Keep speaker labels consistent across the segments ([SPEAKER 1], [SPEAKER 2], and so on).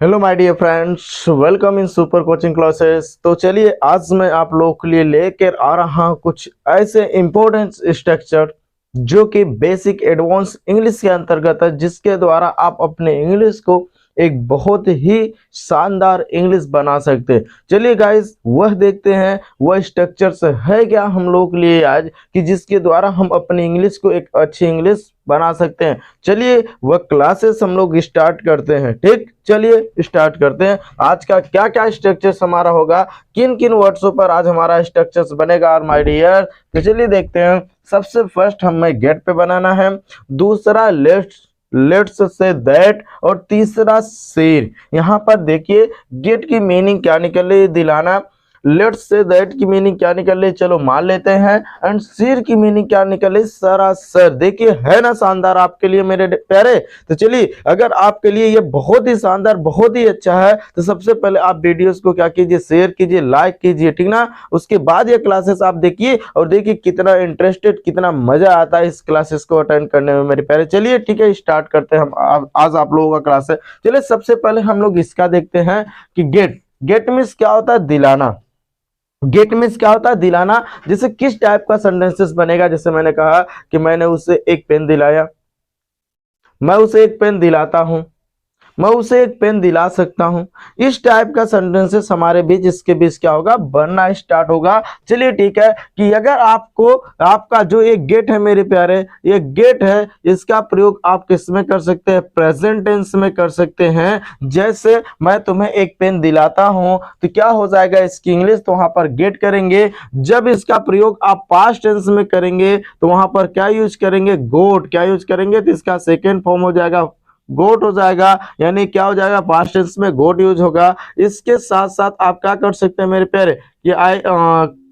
[SPEAKER 1] Hello my dear friends, welcome in super coaching classes. तो चलिए आज मैं आप लोगों के लिए लेकर आ रहा हूँ कुछ ऐसे इंपॉर्टेंट स्ट्रक्चर जो कि बेसिक एडवांस इंग्लिश के अंतर्गत है, जिसके द्वारा आप अपने इंग्लिश को एक बहुत ही शानदार इंग्लिश बना सकते हैं। चलिए गाइस वह देखते हैं वह स्ट्रक्चर्स है क्या हम लोग के लिए आज, कि जिसके द्वारा हम अपनी इंग्लिश को एक अच्छी इंग्लिश बना सकते हैं। चलिए वह क्लासेस हम लोग स्टार्ट करते हैं। ठीक, चलिए स्टार्ट करते हैं। आज का क्या क्या स्ट्रक्चर्स हमारा होगा, किन किन वर्ड्सों पर आज हमारा स्ट्रक्चर्स बनेगा माय डियर। तो चलिए देखते हैं। सबसे फर्स्ट हमें गेट पे बनाना है, दूसरा लेट्स से दैट, और तीसरा शेर। यहाँ पर देखिए गेट की मीनिंग क्या निकल रही है, दिलाना। लेट्स से दैट की मीनिंग क्या निकल रही है, चलो मान लेते हैं। एंड शेर की मीनिंग क्या निकल रही है, सरासर। देखिए है ना शानदार आपके लिए मेरे प्यारे। तो चलिए अगर आपके लिए ये बहुत ही शानदार बहुत ही अच्छा है तो सबसे पहले आप वीडियोस को क्या कीजिए, शेयर कीजिए, लाइक कीजिए, ठीक ना। उसके बाद ये क्लासेस आप देखिए और देखिए कितना इंटरेस्टेड, कितना मजा आता है इस क्लासेस को अटेंड करने में मेरे प्यारे। चलिए ठीक है, स्टार्ट करते हैं हम आज आप लोगों का क्लास है। चलिए सबसे पहले हम लोग इसका देखते हैं कि गेट मीन्स क्या होता है, दिलाना। गेट मीन्स क्या होता है, दिलाना। जैसे किस टाइप का सेंटेंसेस बनेगा, जैसे मैंने कहा कि मैंने उसे एक पेन दिलाया, मैं उसे एक पेन दिलाता हूं, मैं उसे एक पेन दिला सकता हूं। इस टाइप का सेंटेंसेस हमारे बीच, इसके बीच क्या होगा, बनना स्टार्ट होगा। चलिए ठीक है कि अगर आपको आपका जो एक गेट है मेरे प्यारे, ये गेट है, इसका प्रयोग आप किस में कर सकते हैं, प्रेजेंट टेंस में कर सकते हैं। जैसे मैं तुम्हें एक पेन दिलाता हूं तो क्या हो जाएगा इसकी इंग्लिश, तो वहां पर गेट करेंगे। जब इसका प्रयोग आप पास्ट टेंस में करेंगे तो वहां पर क्या यूज करेंगे, गोट। क्या यूज करेंगे, तो इसका सेकेंड फॉर्म हो जाएगा गोट हो जाएगा, यानी क्या हो जाएगा, पास्ट टेंस में गोट यूज होगा। इसके साथ साथ आप क्या कर सकते हैं मेरे प्यारे, कि आई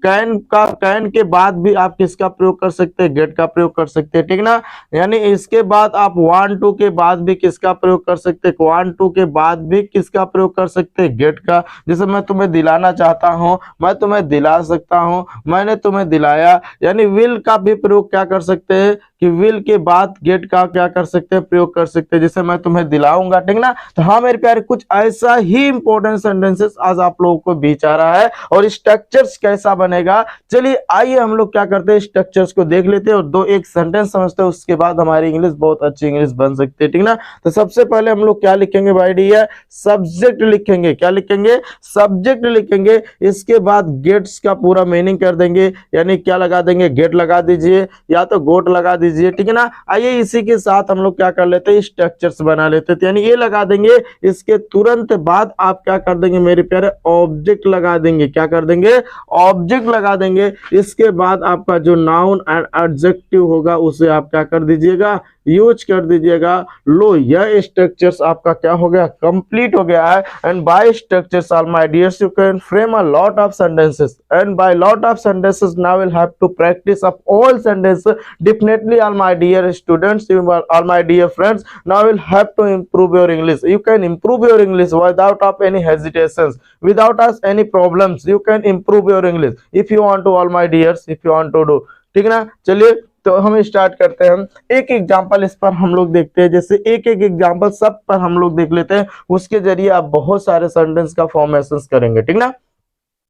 [SPEAKER 1] कैन के बाद भी आप किसका प्रयोग कर सकते हैं, गेट का प्रयोग कर सकते हैं, ठीक ना। यानी इसके बाद आप वांट टू के बाद भी किसका प्रयोग कर सकते हैं, वांट टू के बाद भी किसका प्रयोग कर सकते हैं, गेट का। जैसे मैं तुम्हें दिलाना चाहता हूं, मैं तुम्हें दिला सकता हूं, मैंने तुम्हें दिलाया। यानी विल का भी प्रयोग क्या कर सकते हैं, कि विल के बाद गेट का क्या कर सकते हैं, प्रयोग कर सकते हैं। जैसे मैं तुम्हें दिलाऊंगा, ठीक ना। तो हाँ मेरे प्यारे, कुछ ऐसा ही इंपॉर्टेंट सेंटेंसेस आज आप लोगों को बीच आ रहा है। और स्ट्रक्चर्स कैसा बनेगा, चलिए आइए हम लोग क्या करते हैं, स्ट्रक्चर्स को देख लेते हैं और दो एक सेंटेंस समझते हैं। उसके बाद हमारी इंग्लिश बहुत अच्छी इंग्लिश बन सकती है, ठीक ना। तो सबसे पहले हम लोग क्या लिखेंगे भाई डियर, सब्जेक्ट लिखेंगे। क्या लिखेंगे, सब्जेक्ट लिखेंगे। इसके बाद गेट्स का पूरा मीनिंग कर देंगे, यानी क्या लगा देंगे, गेट लगा दीजिए या तो गोट लगा दीजिए, ठीक है ना। आइए इसी के साथ हम लोग क्या कर लेते हैं, स्ट्रक्चर्स बना लेते हैं। यानी ये लगा देंगे, इसके तुरंत बाद आप क्या कर देंगे मेरे प्यारे, ऑब्जेक्ट लगा देंगे। क्या कर देंगे, ऑब्जेक्ट लगा देंगे। इसके बाद आपका जो नाउन एंड एडजेक्टिव होगा उसे आप क्या कर दीजिएगा, यूज कर दीजिएगा। लो यह स्ट्रक्चर्स आपका क्या हो गया, कंप्लीट हो गया है। And by structures all my dears you can frame a lot of sentences, and by lot of sentences now will have to practice of all sentences definitely all my dear students, all my dear friends, now will have to improve your English. You can improve your English without of any hesitations, without us any problems. You can improve your English if you want to, all my dears, if you want to do, ठीक ना। चलिए तो हम start करते हैं। एक example इस पर हम लोग देखते हैं, जैसे एक एक एग्जाम्पल सब पर हम लोग देख लेते हैं, उसके जरिए आप बहुत सारे सेंटेंस का फॉर्मेशन करेंगे, ठीक ना।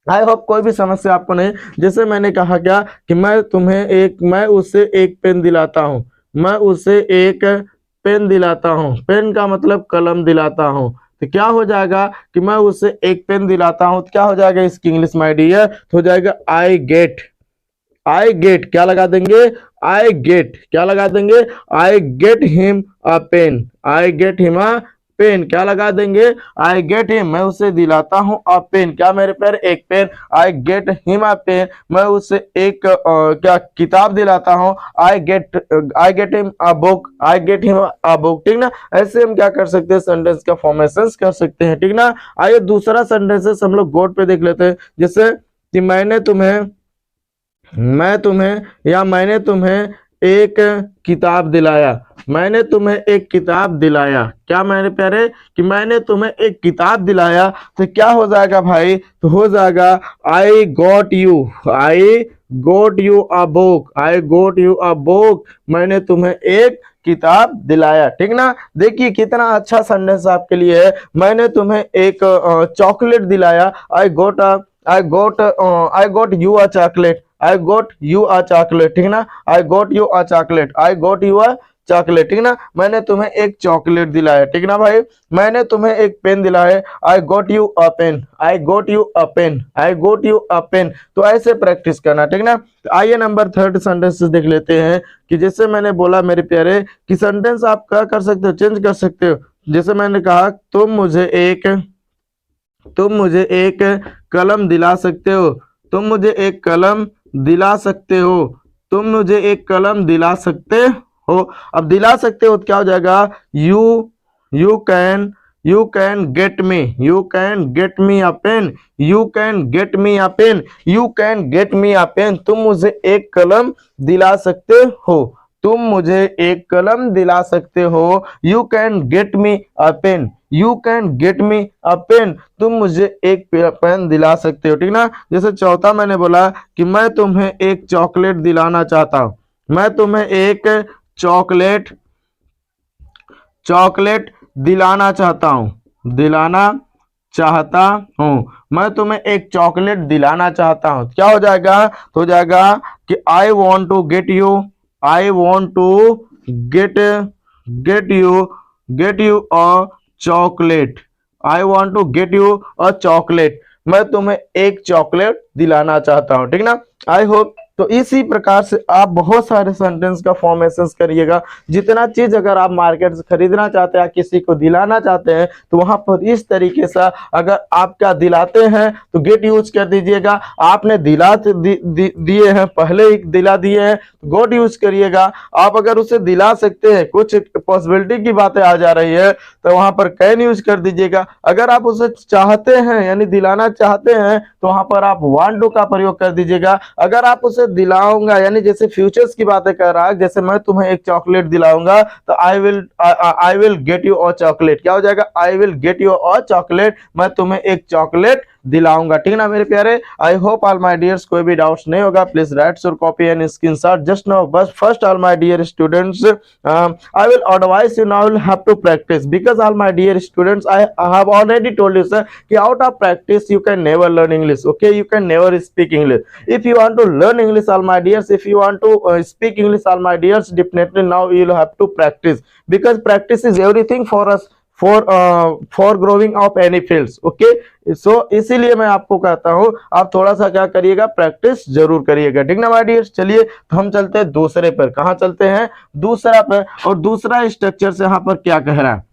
[SPEAKER 1] आई होप कोई भी समस्या आपको नहीं। जैसे मैंने कहा क्या, कि मैं उसे एक पेन दिलाता हूं, मैं उसे एक पेन दिलाता हूं। पेन का मतलब कलम दिलाता हूं। तो क्या हो जाएगा, कि मैं उसे एक पेन दिलाता हूं, तो क्या हो जाएगा इसकी इंग्लिश माय डियर, तो हो जाएगा आई गेट। क्या लगा देंगे, आई गेट। क्या लगा देंगे, I get him a pen. I get him a pen. क्या लगा देंगे, आई गेट हिम, मैं उसे दिलाता हूं अ पेन। क्या मेरे पैर, एक pen. I get him a pen, मैं उसे एक क्या किताब दिलाता हूं। I get him a book. I get him a book, ठीक ना। ऐसे हम क्या कर सकते हैं, सेंटेंस का फॉर्मेशन कर सकते हैं, ठीक ना। आइए दूसरा सेंटेंसेस हम लोग गोट पे देख लेते हैं। जैसे कि मैंने तुम्हें एक किताब दिलाया। मैंने तुम्हें एक किताब दिलाया। क्या मेरे प्यारे, कि मैंने तुम्हें एक किताब दिलाया। तो क्या हो जाएगा भाई, तो हो जाएगा I got you a book. I got you a book, मैंने तुम्हें एक किताब दिलाया। ठीक ना, देखिए कितना अच्छा सेंटेंस आपके लिए है। मैंने तुम्हें एक चॉकलेट दिलाया। I got you a chocolate. I got you a chocolate. ठीक ना, आई got you a chocolate, I got you a chocolate. ठीक ना, मैंने तुम्हें एक चॉकलेट दिलाया। ठीक ना भाई, मैंने तुम्हें एक पेन दिलाया। I got you a pen, I got you a pen, I got you a pen. तो ऐसे प्रैक्टिस करना। ठीक ना, तो आइए नंबर थर्ड सेंटेंस देख लेते हैं कि जैसे मैंने बोला मेरे प्यारे कि सेंटेंस आप क्या कर सकते हो, चेंज कर सकते हो। जैसे मैंने कहा तुम मुझे एक कलम दिला सकते हो। तुम मुझे एक कलम दिला सकते हो। तुम मुझे एक कलम दिला सकते हो। अब दिला सकते हो तो क्या हो जाएगा, you you can get me, you can get me a pen, you can get me a pen, you can get me a pen. तुम मुझे एक कलम दिला सकते हो। तुम मुझे एक कलम दिला सकते हो। You can get me a pen, you can get me a pen. तुम मुझे एक पेन दिला सकते हो। ठीक ना, जैसे चौथा मैंने बोला कि मैं तुम्हें एक चॉकलेट दिलाना चाहता हूं। मैं तुम्हें एक चॉकलेट चॉकलेट दिलाना चाहता हूं, दिलाना चाहता हूं। मैं तुम्हें एक चॉकलेट दिलाना चाहता हूं। क्या हो जाएगा, तो हो जाएगा कि I want to get you, I want to get get you a chocolate, I want to get you a chocolate. मैं तुम्हें एक चॉकलेट दिलाना चाहता हूं। ठीक ना, आई होप तो इसी प्रकार से आप बहुत सारे सेंटेंस का फॉर्मेशन करिएगा। जितना चीज अगर आप मार्केट से खरीदना चाहते हैं, किसी को दिलाना चाहते हैं, तो वहां पर इस तरीके से अगर आप क्या दिलाते हैं तो गेट यूज कर दीजिएगा। आपने दिए हैं, पहले ही दिला दिए हैं, गॉट यूज करिएगा। आप अगर उसे दिला सकते हैं, कुछ पॉसिबिलिटी की बातें आ जा रही है, तो वहां पर कैन यूज कर दीजिएगा। अगर आप उसे चाहते हैं यानी दिलाना चाहते हैं, तो वहां पर आप वांट टू का प्रयोग कर दीजिएगा। अगर आप उसे दिलाऊंगा यानी जैसे फ्यूचर्स की बातें कर रहा है, जैसे मैं तुम्हें एक चॉकलेट दिलाऊंगा, तो I will get you a chocolate. क्या हो जाएगा, I will get you a chocolate, मैं तुम्हें एक चॉकलेट दिलाऊंगा। ठीक ना मेरे प्यारे, I hope all my dears कोई भी डाउट्स नहीं होगा। Please write your copy and screenshot just now. बस first all my dear students, I will advise you now will have to practice, because all my dear students, I have already told you sir कि out of practice you can never learn English. Okay, you can never speak English. If you want to learn English, all my dears, if you want to speak English, all my dears, definitely now you will have to practice, because practice is everything for us, for growing of any fields. Okay, so इसीलिए मैं आपको कहता हूँ आप थोड़ा सा क्या करिएगा, प्रैक्टिस जरूर करिएगा। ठीक ना माय डियर्स, चलिए तो हम चलते हैं दूसरे पर। कहाँ चलते हैं, दूसरा पर। और दूसरा स्ट्रक्चर से यहाँ पर क्या कह रहा है,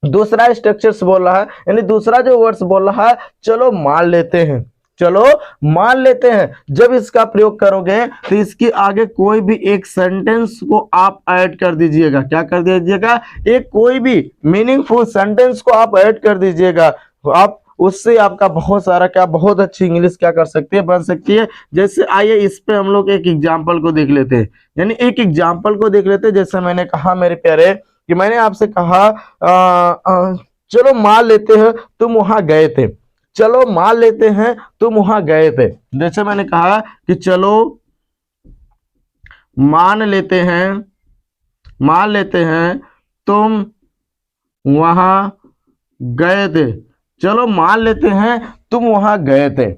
[SPEAKER 1] दूसरा स्ट्रक्चर से बोल रहा है, यानी दूसरा जो वर्ड्स बोल रहा है, चलो मान लेते हैं, चलो मान लेते हैं। जब इसका प्रयोग करोगे तो इसके आगे कोई भी एक सेंटेंस को आप ऐड कर दीजिएगा। क्या कर दीजिएगा, एक कोई भी मीनिंगफुल सेंटेंस को आप ऐड कर दीजिएगा। आप उससे आपका बहुत सारा क्या, बहुत अच्छी इंग्लिश क्या कर सकती है, बन सकती है। जैसे आइए इस पे हम लोग एक एग्जाम्पल को देख लेते हैं, यानी एक एग्जाम्पल को देख लेते हैं। जैसे मैंने कहा मेरे प्यारे कि मैंने आपसे कहा चलो मान लेते हैं तुम वहां गए थे, चलो मान लेते हैं तुम वहां गए थे। जैसे मैंने कहा कि चलो मान लेते हैं तुम वहां गए थे, चलो मान लेते हैं तुम वहां गए थे,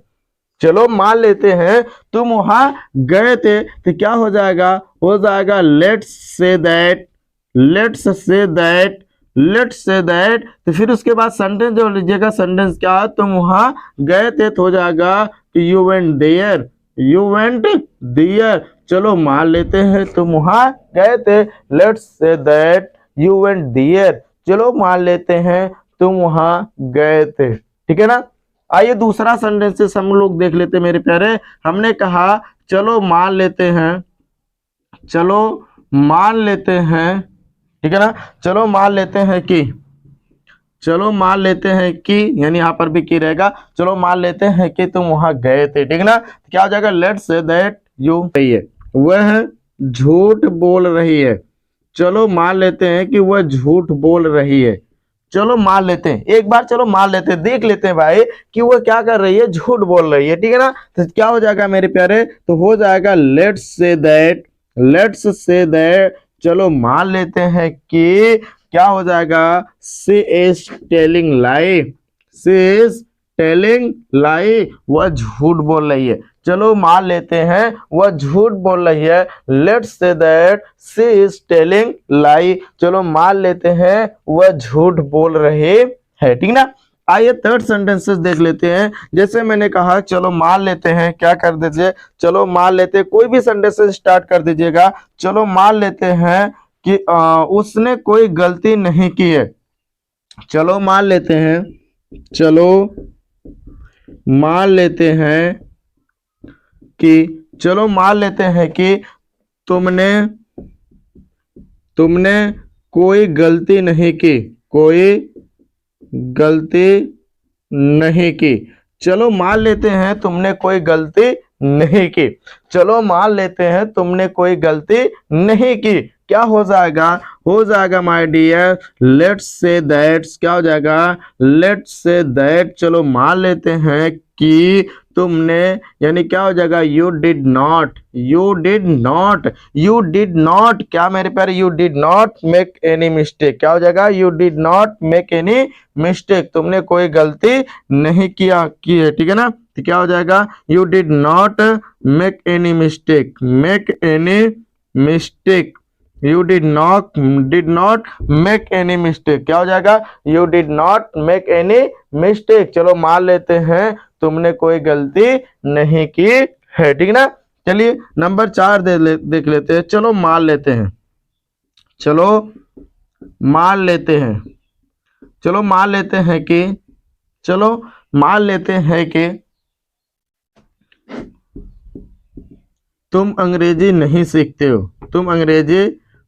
[SPEAKER 1] चलो मान लेते हैं तुम वहां गए थे। तो क्या हो जाएगा, हो जाएगा let's say that, let's say that, let's say that. तो फिर उसके बाद सेंटेंस जो लीजिएगा, सेंटेंस क्या है, तुम वहां गए थे, तो हो जाएगा कि you went there, you went there. चलो मान लेते हैं तुम वहां गए थे, let's say that you went there. चलो मान लेते हैं तुम वहां गए थे। ठीक है ना, आइए दूसरा सेंटेंसेस हम लोग देख लेते हैं मेरे प्यारे। हमने कहा चलो मान लेते हैं, चलो मान लेते हैं, ठीक है ना, चलो मान लेते हैं कि, चलो मान लेते हैं कि, यानी यहाँ पर भी की रहेगा, चलो मान लेते हैं कि तुम वहां गए थे। ठीक है ना, क्या हो जाएगा, लेट्स से दैट यू, वह झूठ बोल रही है। चलो मान लेते हैं कि वह झूठ बोल रही है। चलो मान लेते हैं, एक बार चलो मान लेते हैं, देख लेते हैं भाई कि वो क्या कर रही है, झूठ बोल रही है। ठीक है ना, तो क्या हो जाएगा मेरे प्यारे, तो हो जाएगा let's say that, let's say that चलो मान लेते हैं कि क्या हो जाएगा, she is telling lie, she is telling लाई, वह झूठ बोल रही है। चलो मान लेते हैं वह झूठ बोल रही है, let's say that she is telling लाई। चलो मान लेते हैं वह झूठ बोल रही है, ठीक ना। आइए थर्ड सेंटेंसेस देख लेते हैं। जैसे मैंने कहा चलो मान लेते हैं, क्या कर दीजिए, चलो मान लेते हैं, कोई भी सेंटेंसेस स्टार्ट कर दीजिएगा। चलो मान लेते हैं कि उसने कोई गलती नहीं की है। चलो मान लेते हैं, चलो मान लेते हैं कि, चलो मान लेते हैं कि तुमने कोई गलती नहीं की, कोई गलती नहीं की। चलो मान लेते हैं तुमने कोई गलती नहीं की। चलो मान लेते हैं तुमने कोई गलती नहीं की। क्या हो जाएगा my dear, let's say that, क्या हो जाएगा, लेट्स से दैट। चलो मान लेते हैं कि तुमने, यानी क्या हो जाएगा, you did not, you did not, you did not, क्या मेरे प्यारे, you did not make any mistake. क्या हो जाएगा, you did not make any mistake, तुमने कोई गलती नहीं की है, ठीक है ना। तो क्या हो जाएगा, you did not make any mistake, make any mistake, you did not make any mistake. क्या हो जाएगा, you did not make any mistake. चलो मान लेते हैं तुमने कोई गलती नहीं की है, ठीक ना। चलिए नंबर 4 देख लेते हैं। चलो मान लेते हैं, चलो मान लेते हैं, चलो मान लेते हैं कि, चलो मान लेते हैं कि तुम अंग्रेजी नहीं सीखते हो, तुम अंग्रेजी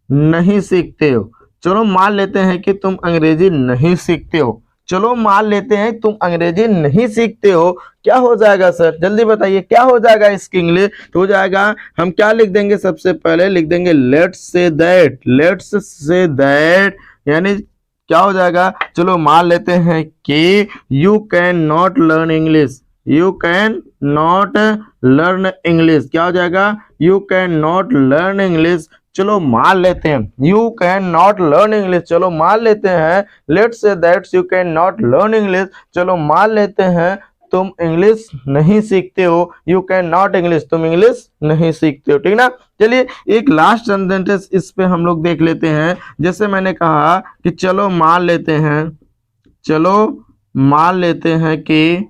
[SPEAKER 1] नहीं सीखते हो। चलो मान लेते हैं कि तुम अंग्रेजी नहीं सीखते हो। चलो मान लेते हैं तुम अंग्रेजी नहीं सीखते हो। क्या हो जाएगा सर, जल्दी बताइए क्या हो जाएगा इसकी इंग्लिश। तो हो जाएगा, हम क्या लिख देंगे, सबसे पहले लिख देंगे let's say that, let's say that, यानी क्या हो जाएगा, चलो मान लेते हैं कि you can not learn English, you can not learn English. क्या हो जाएगा, you can not learn English. चलो मान लेते हैं you can not learn English. चलो मान लेते हैं let's say that you can not learn English. चलो मान लेते हैं तुम इंग्लिश नहीं सीखते हो, यू कैन नॉट इंग्लिश, तुम इंग्लिश नहीं सीखते हो, ठीक ना। चलिए एक लास्ट सेंटेंस इस पे हम लोग देख लेते हैं। जैसे मैंने कहा कि चलो मान लेते हैं, चलो मान लेते हैं कि,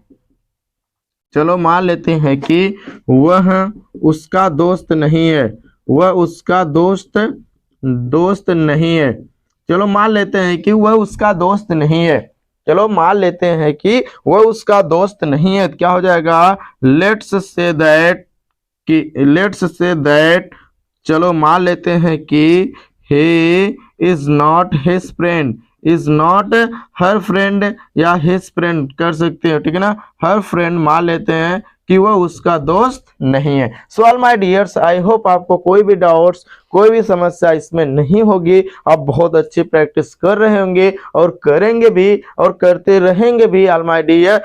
[SPEAKER 1] चलो मान लेते हैं कि वह उसका दोस्त नहीं है, वह उसका दोस्त नहीं है। चलो मान लेते हैं कि वह उसका दोस्त नहीं है। चलो मान लेते हैं कि वह उसका दोस्त नहीं है। क्या हो जाएगा, लेट्स से दैट, कि लेट्स से दैट, चलो मान लेते हैं कि he is not his friend, is not her friend, या his friend कर सकते हो, ठीक है ना। her friend मान लेते हैं कि वह उसका दोस्त नहीं है। So all my dears, I hope आपको कोई भी डाउट्स, कोई भी समस्या इसमें नहीं होगी। आप बहुत अच्छी प्रैक्टिस कर रहे होंगे और करेंगे भी और करते रहेंगे भी ऑल माय डियर।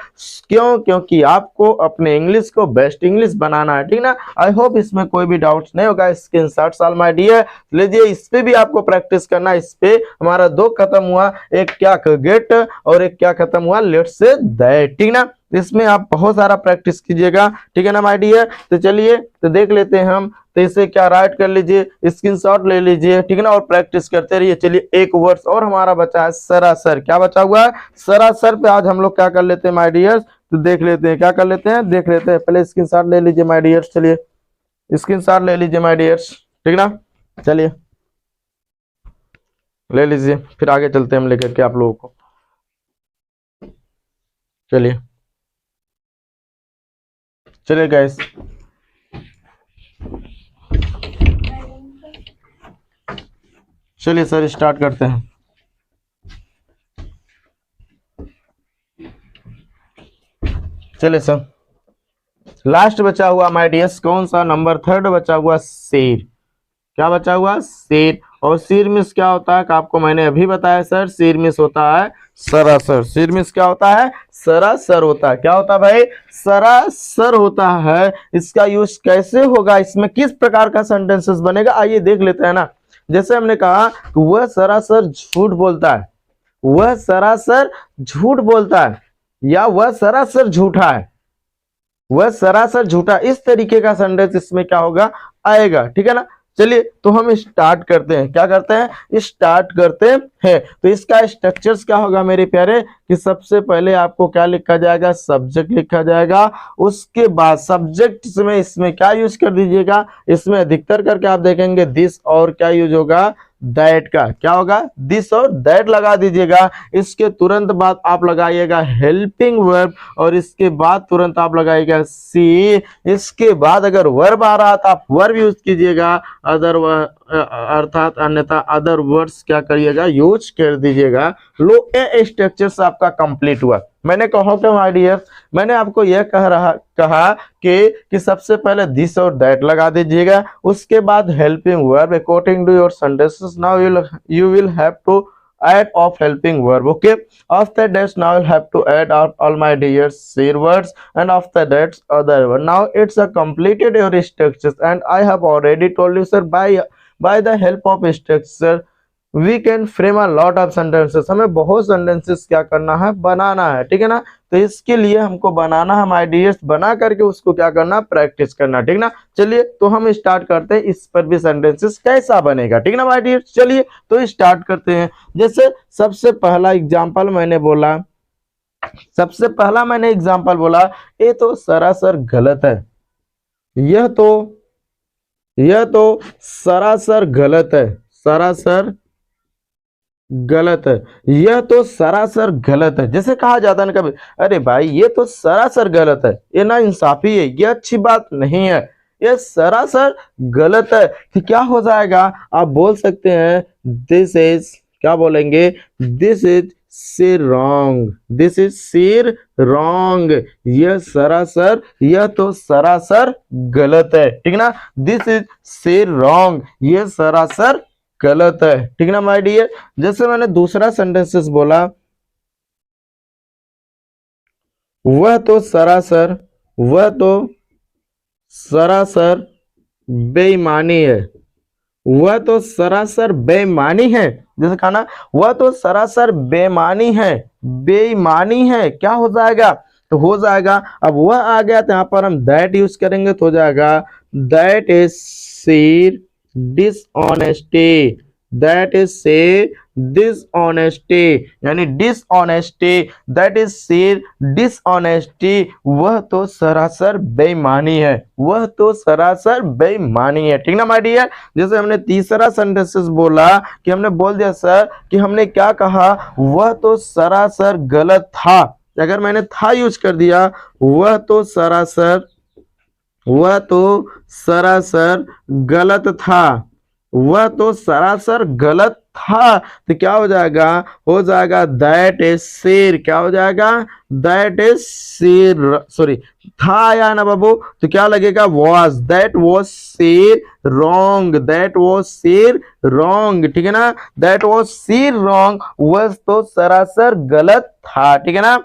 [SPEAKER 1] क्यों, क्योंकि आपको अपने इंग्लिश को बेस्ट इंग्लिश बनाना है, ठीक ना। आई होप इसमें कोई भी डाउट्स नहीं होगा। स्क्रीनशॉट ऑल माय डियर लीजिए, इस पे भी आपको प्रैक्टिस करना। इस पे हमारा 2 खत्म हुआ, एक क्या गेट और एक क्या खत्म हुआ, लेट्स से दैट, ठीक ना। इसमें आप बहुत सारा प्रैक्टिस कीजिएगा, ठीक है ना माय डियर। तो चलिए तो देख लेते हैं हम। तो इसे क्या राइट कर लीजिए, स्क्रीनशॉट ले लीजिए, ठीक है ना, और प्रैक्टिस करते रहिए। चलिए एक वर्ड्स और हमारा बचा है सरासर। क्या बचा हुआ है, सरासर पे आज हम लोग क्या कर लेते हैं माय डियर, तो देख लेते हैं क्या कर लेते हैं, देख लेते हैं। पहले स्क्रीनशॉट ले लीजिए माय डियर, चलिए स्क्रीनशॉट ले लीजिए माय डियर, ठीक ना। चलिए ले लीजिए, फिर आगे चलते हैं हम लेकर के आप लोगों को। चलिए चलिए गाइस, चलिए सर स्टार्ट करते हैं। चलिए सर, लास्ट बचा हुआ माय डियर्स कौन सा, नंबर 3 बचा हुआ शेर। क्या बचा हुआ, शेर। और शेर मिस क्या होता है, आपको मैंने अभी बताया सर, शेर मिस होता है सरासर। शेर मिस क्या होता है, सरासर होता है। क्या होता है भाई, सरासर होता है। इसका यूज कैसे होगा, इसमें किस प्रकार का सेंटेंसेस बनेगा, आइए देख लेते हैं ना। जैसे हमने कहा वह सरासर झूठ बोलता है, वह सरासर झूठ बोलता है, या वह सरासर झूठा है, वह सरासर झूठा, इस तरीके का सेंटेंस इसमें क्या होगा, आएगा। ठीक है ना। चलिए तो हम स्टार्ट करते हैं, क्या करते हैं, स्टार्ट करते हैं। तो इसका स्ट्रक्चर्स क्या होगा मेरे प्यारे, कि सबसे पहले आपको क्या लिखा जाएगा, सब्जेक्ट लिखा जाएगा। उसके बाद सब्जेक्ट में इसमें क्या यूज कर दीजिएगा, इसमें अधिकतर करके आप देखेंगे दिस और क्या यूज होगा, दैट का, क्या होगा, दिस और दैट लगा दीजिएगा। इसके तुरंत बाद आप लगाइएगा हेल्पिंग वर्ब, और इसके बाद तुरंत आप लगाइएगा सी। इसके बाद अगर वर्ब आ रहा तो आप वर्ब यूज कीजिएगा, अदर अर्थात अन्यथा अदर वर्ड्स क्या करिएगा, यूज कर दीजिएगा। लो ये स्ट्रक्चर्स आपका कंप्लीट हुआ। मैंने कहा कि माय डियर, मैंने आपको यह कहा कि सबसे पहले दिस और दैट लगा दीजिएगा, उसके बाद helping verb according to your sentences. Now you will have to add of helping verb. Okay, after that now you'll have to add all my dear share words, and after that other word. Now it's a completed your structures, and I have already told you sir, by the help of structure we can frame a lot of sentences। हमें बहुत sentences क्या करना है, बनाना है। ठीक है ना। तो इसके लिए हमको बनाना है माय डियर्स, बना करके उसको क्या करना, प्रैक्टिस करना। ठीक ना। चलिए तो हम स्टार्ट करते हैं, इस पर भी सेंटेंसेस कैसा बनेगा। ठीक ना माय डियर्स, चलिए तो स्टार्ट करते हैं। जैसे सबसे पहला एग्जांपल मैंने बोला, सबसे पहला मैंने एग्जांपल बोला, ये तो सरासर गलत है, यह तो सरासर गलत है, सरासर गलत है, यह तो सरासर गलत है। जैसे कहा जाता है ना कभी, अरे भाई ये तो सरासर गलत है, ये ना इंसाफी है, ये अच्छी बात नहीं है, ये सरासर गलत है। तो क्या हो जाएगा, आप बोल सकते हैं दिस इज, क्या बोलेंगे, दिस इज से रॉन्ग, दिस इज सिर रॉन्ग, यह तो सरासर गलत है। ठीक ना। दिस इज सिर रॉन्ग, यह सरासर गलत है। ठीक ना माय डियर। जैसे मैंने दूसरा सेंटेंसेस बोला, वह तो सरासर बेईमानी है, वह तो सरासर बेईमानी है। जैसे कहा ना, वह तो सरासर बेईमानी है, बेईमानी है, क्या हो जाएगा, तो हो जाएगा, अब वह आ गया तो यहाँ पर हम दैट यूज करेंगे तो हो जाएगा दैट इज शेर डिसऑनेस्टी, दैट इज से डिसऑनेस्टी, यानी डिसऑनेस्टी, दैट इज शेर डिसऑनेस्टी, वह तो सरासर बेईमानी है, वह तो सरासर बेईमानी है। ठीक ना माय डियर। जैसे हमने तीसरा सेंटेंसेस बोला कि हमने बोल दिया सर कि हमने क्या कहा, वह तो सरासर गलत था, अगर मैंने था यूज कर दिया, वह तो सरासर गलत था, वह तो सरासर गलत था, तो क्या हो जाएगा, दैट इज शेर, क्या हो जाएगा, दैट इज शेर, सॉरी था आया ना बाबू, तो क्या लगेगा, वॉज, दैट वॉज शेर रॉन्ग, दैट वॉज शेर रॉन्ग। ठीक है ना। दैट वॉज शेर रॉन्ग, वह तो सरासर गलत था। ठीक है ना,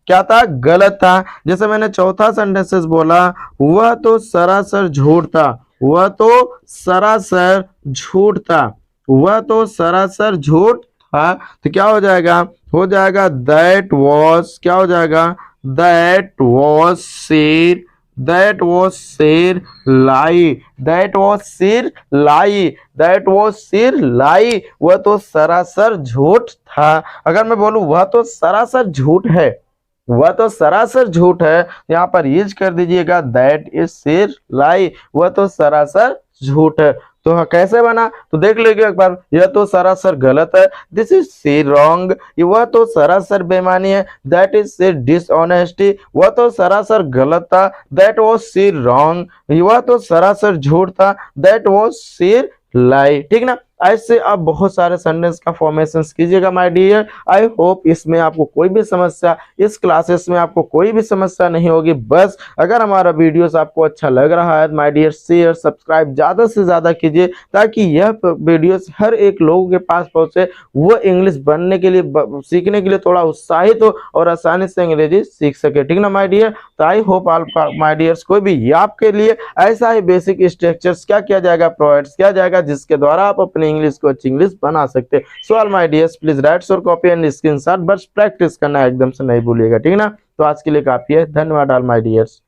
[SPEAKER 1] क्या था, गलत था। जैसे मैंने चौथा सेंटेंसेस बोला, वह तो सरासर झूठ था, वह तो सरासर झूठ था, वह तो सरासर झूठ था, तो क्या हो जाएगा, दैट वॉज, क्या हो जाएगा, दैट वॉज शेर, दैट वॉज शेर लाई, दैट वॉज शेर लाई, दैट वॉज शेर लाई, वह तो सरासर झूठ था। अगर मैं बोलूं वह तो सरासर झूठ है, वह तो सरासर झूठ है, यहाँ पर यूज कर दीजिएगा दैट इज शेर लाई, वह तो सरासर झूठ है। तो कैसे बना, तो देख लीजिए एक बार, यह तो सरासर गलत है, दिस इज शेर रॉन्ग, वह तो सरासर बेईमानी है, दैट इज शेर डिसऑनेस्टी, वह तो सरासर गलत था, दैट वाज शेर रॉन्ग, वह तो सरासर झूठ था, दैट वाज शेर लाई। ठीक ना। ऐसे आप बहुत सारे सेंटेंस का फॉर्मेशन कीजिएगा माय डियर। आई होप इसमें आपको कोई भी समस्या, इस क्लासेस में आपको कोई भी समस्या नहीं होगी। बस अगर हमारा वीडियोस आपको अच्छा लग रहा है माय डियर, शेयर सब्सक्राइब ज़्यादा से ज़्यादा कीजिए, ताकि यह वीडियोस हर एक लोगों के पास पहुँचे, वो इंग्लिश बनने के लिए, सीखने के लिए थोड़ा उत्साहित हो और आसानी से अंग्रेजी सीख सके। ठीक ना माय डियर। तो आई होप आपका माय डियर्स कोई भी आपके लिए ऐसा ही बेसिक स्ट्रक्चर्स क्या किया जाएगा, प्रोवाइड किया जाएगा, जिसके द्वारा आप अपने इंग्लिश को अच्छी इंग्लिश बना सकते हैं। So all my dears, please write your copy and screenshot, बस प्रैक्टिस करना एकदम से नहीं भूलिएगा, ठीक है ना। तो आज के लिए काफी है, धन्यवाद ऑल माय डियर्स।